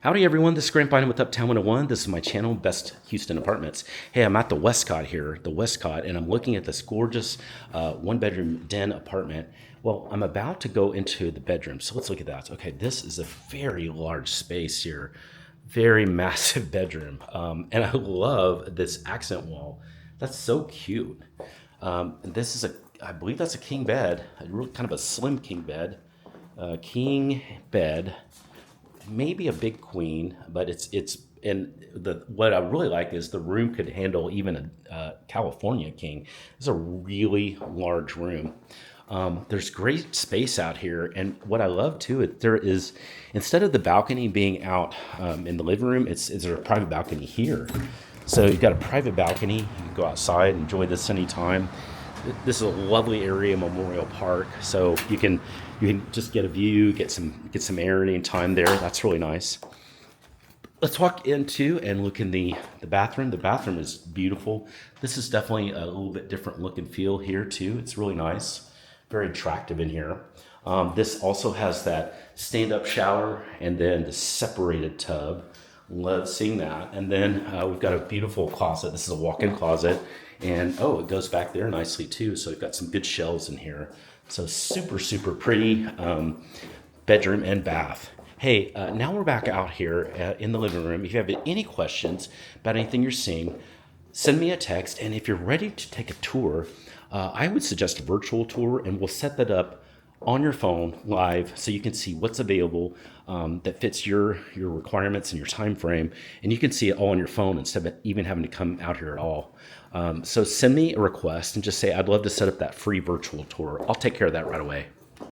Howdy everyone, this is Grant Bynum with Uptown 101. This is my channel, Best Houston Apartments. Hey, I'm at the Westcott here, and I'm looking at this gorgeous one-bedroom den apartment. Well, I'm about to go into the bedroom, so let's look at that. Okay, this is a very large space here, very massive bedroom, and I love this accent wall. That's so cute. And this is I believe that's a king bed, kind of a slim king bed. King bed. Maybe a big queen, but it's and what I really like is the room could handle even a California king. It's a really large room. There's great space out here, and what I love too, there is, instead of the balcony being out in the living room, it's a private balcony here. So you've got a private balcony. You can go outside, enjoy this anytime. This is a lovely area, Memorial Park, so you can just get a view, get some air anytime there. That's really nice. Let's walk into and look in the bathroom. The bathroom is beautiful. This is definitely a little bit different look and feel here too. It's really nice, very attractive in here. This also has that stand-up shower and then the separated tub. Love seeing that. And then we've got a beautiful closet. This is a walk-in closet. And it goes back there nicely too. So we've got some good shelves in here. So super, super pretty bedroom and bath. Hey, now we're back out here in the living room. If you have any questions about anything you're seeing, send me a text. And if you're ready to take a tour, I would suggest a virtual tour, and we'll set that up on your phone live so you can see what's available that fits your requirements and your time frame, and you can see it all on your phone instead of even having to come out here at all. So send me a request and just say, I'd love to set up that free virtual tour. I'll take care of that right away.